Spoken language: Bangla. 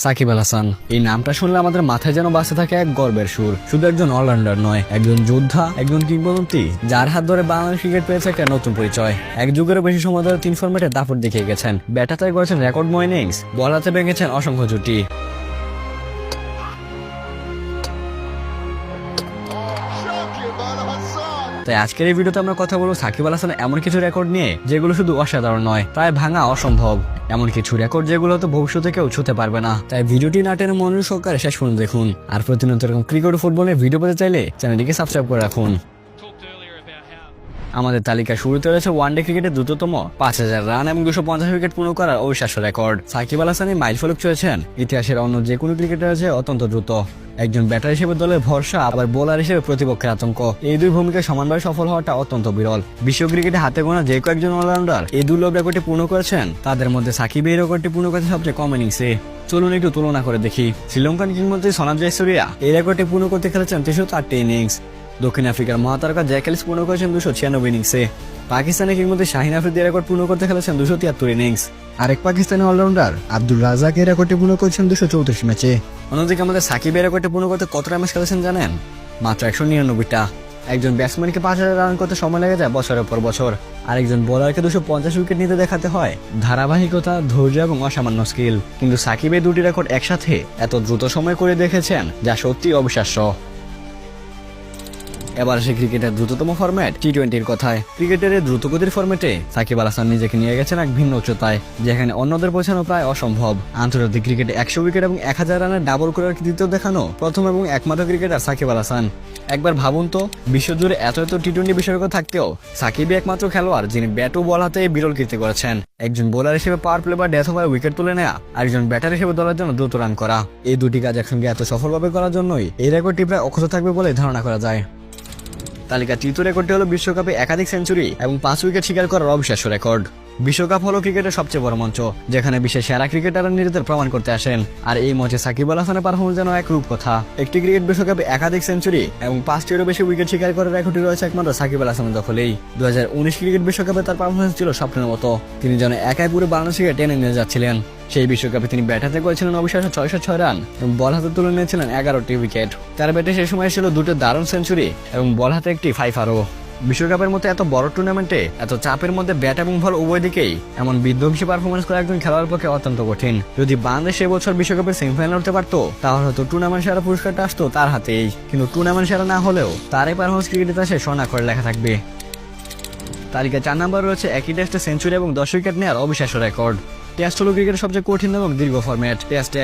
সাকিব আল হাসান। এই নামটা শুনলে আমাদের মাথায় যেন বাসে থাকে এক গর্বের সুর। শুধু একজন অলরাউন্ডার নয়, একজন যোদ্ধা, একজন কিংবদন্তি, যার হাত ধরে বাংলাদেশ ক্রিকেট পেয়েছে একটা নতুন পরিচয়। এক যুগেরও বেশি সময় ধরে 3 ফরম্যাটে দাপট দেখিয়ে গেছেন। ব্যাটাতে করেছেন রেকর্ডময় ইনিংস, বল হাতে ভেঙেছেন অসংখ্য জুটি। তাই আজকের এই ভিডিওতে আমরা কথা বলবো সাকিব আল হাসানের এমন কিছু রেকর্ড নিয়ে যেগুলো শুধু অসাধারণ নয়, প্রায় ভাঙা অসম্ভব। এমন কিছু রেকর্ড যেগুলো তো ভবিষ্যতে কেউ ছুঁতে পারবে না। তাই ভিডিওটি না টেনে মনোযোগ সহকারে শেষ পর্যন্ত দেখুন। আর প্রতিনিয়ত এরকম ক্রিকেট ও ফুটবলের ভিডিও পেতে চাইলে চ্যানেলটিকে সাবস্ক্রাইব করে রাখুন। আমাদের তালিকা শুরুতে রয়েছে ওয়ানডে ক্রিকেটের দ্রুততম 5000 রান এবং 250 উইকেট পূর্ণ করার অবিশ্বাস্য রেকর্ড। সাকিব আল হাসান এই মাইলফলক ছুঁয়েছেন ইতিহাসের অন্য যে কোনো ক্রিকেটার আছে অত্যন্ত দ্রুত। একজন ব্যাটার হিসেবে দলের ভরসা, আবার বোলার হিসেবে প্রতিপক্ষের আতঙ্ক। এই দুই ভূমিকায় সমানভাবে সফল হওয়াটা অত্যন্ত বিরল। বিশ্ব ক্রিকেটে হাতে গোনা যে কয়েকজন অলরাউন্ডার এই দুর্লভ রেকর্ডটি পূর্ণ করেছেন, তাদের মধ্যে সাকিব এই রেকর্ডটি পূর্ণ করেছে সবচেয়ে কম ইনিংসে। চলুন একটু তুলনা করে দেখি। শ্রীলঙ্কান কিংবদন্তি সনাব জয়সূরিয়া এই রেকর্ডটি পূর্ণ করতে খেলেছেন 308টি ইনিংস। দক্ষিণ আফ্রিকার মহাতারকা জ্যাক এলিস পূর্ণ করেছেন 296 ইনিংসে। পাকিস্তানের কিংবদন্তি শাহিন আফ্রিদি রেকর্ড পূর্ণ করতে খেলেছেন 273 ইনিংস। আরেক পাকিস্তানি অলরাউন্ডার আব্দুল রাজাক এই রেকর্ডটি পূর্ণ করেছেন 234 ম্যাচে। অন্যদিকে আমাদের সাকিব এই রেকর্ডটি পূর্ণ করতে কতটা ম্যাচ খেলেছেন জানেন? মাত্র 199টা। একজন ব্যাটসম্যানকে 5000 রান করতে সময় লেগে যায় বছরের পর বছর। আরেকজন বোলারকে 250 উইকেট নিতে দেখাতে হয় ধারাবাহিকতা, ধৈর্য এবং অসামান্য স্কিল। কিন্তু সাকিব এই দুটি রেকর্ড একসাথে এত দ্রুত সময় করে দেখেছেন, যা সত্যি অবিশ্বাস্য। এবার আসে ক্রিকেটের দ্রুততম ফরম্যাট টি20-র কথায়। ক্রিকেটের এই দ্রুতগতির ফরম্যাটে সাকিব আল হাসান নিজেকে নিয়ে গেছেন এক ভিন্ন উচ্চতায়, যেখানে অন্যদের পৌঁছানো প্রায় অসম্ভব। আন্তর্জাতিক ক্রিকেটে 100 উইকেট এবং 1000 রানের ডাবল করার কৃতিত্ব দেখানো প্রথম এবং একমাত্র ক্রিকেটার সাকিব আল হাসান। একবার ভাবুন তো, বিশ্বজুড়ে এত টি20 বিশ্বরেকর্ড থাকতেও সাকিবই একমাত্র খেলোয়াড় যিনি ব্যাট ও বল হাতে বিরল কীর্তি করেছেন। একজন বোলার হিসেবে পাওয়ার প্লে বা ডেথ ওভারে উইকেট তুলে নেয়া, আর একজন ব্যাটার হিসেবে দলের জন্য দ্রুত রান করা। এই দুটি কাজ একসঙ্গে এত সফলভাবে করার জন্যই এই রেকর্ডটি প্রায় অক্ষত থাকবে বলে ধারণা করা যায়। তালিকা তৃতীয় রেকর্ডটি হলো বিশ্বকাপে একাধিক সেঞ্চুরি এবং 5 উইকেট শিকার করার অবিশ্বাস্য রেকর্ড। বিশ্বকাপ হলো ক্রিকেটের সবচেয়ে বড় মঞ্চ, যেখানে বিশ্বের সেরা ক্রিকেটাররা নিজেদের প্রমাণ করতে আসেন। আর এই মঞ্চে সাকিব আল হাসানের পারফরমেন্স যেন এক রূপকথা। একটি ক্রিকেট বিশ্বকাপে একাধিক সেঞ্চুরি এবং 5টিরও বেশি উইকেট শিকার করার রেকর্ডটি রয়েছে একমাত্র সাকিব আল হাসানের দখলেই। 2019 ক্রিকেট বিশ্বকাপে তার পারফরমেন্স ছিল স্বপ্নের মতো। তিনি যেন একাই পুরো বাংলাদেশকে টেনে নিয়ে যাচ্ছিলেন। সেই বিশ্বকাপে তিনি ব্যাট হাতে করেছিলেন অবিশ্বাস্য 606 রান এবং বল হাতে তুলে নিয়েছিলেন 11টি উইকেট। তার ব্যাটে সেই সময় ছিল 2টি দারুণ সেঞ্চুরি এবং বল হাতে একটি 5 আরও। বিশ্বকাপের মতো এত বড় টুর্নামেন্টে এত চাপের মধ্যে ব্যাট এবং বল উভয় দিকেই এমন বিধ্বংসী পারফরমেন্স করা একজন খেলোয়াড়ের পক্ষে অত্যন্ত কঠিন। যদি বাংলাদেশ এবছর বিশ্বকাপের সেমিফাইনাল হতে পারতো, তাহলে হয়তো টুর্নামেন্ট সেরা পুরস্কারটা আসতো তার হাতেই। কিন্তু টুর্নামেন্ট সেরা না হলেও তার এই পারফরমেন্স ক্রিকেট ইতিহাসে স্বর্ণাক্ষরে লেখা থাকবে। তালিকা 4 নম্বর রয়েছে একই টেস্টে সেঞ্চুরি এবং 10 উইকেট নেওয়ার অবিশ্বাস্য রেকর্ড। টেস্ট হলো ক্রিকেটের সবচেয়ে কঠিন এবং দীর্ঘ ফরম্যাট। টেস্টে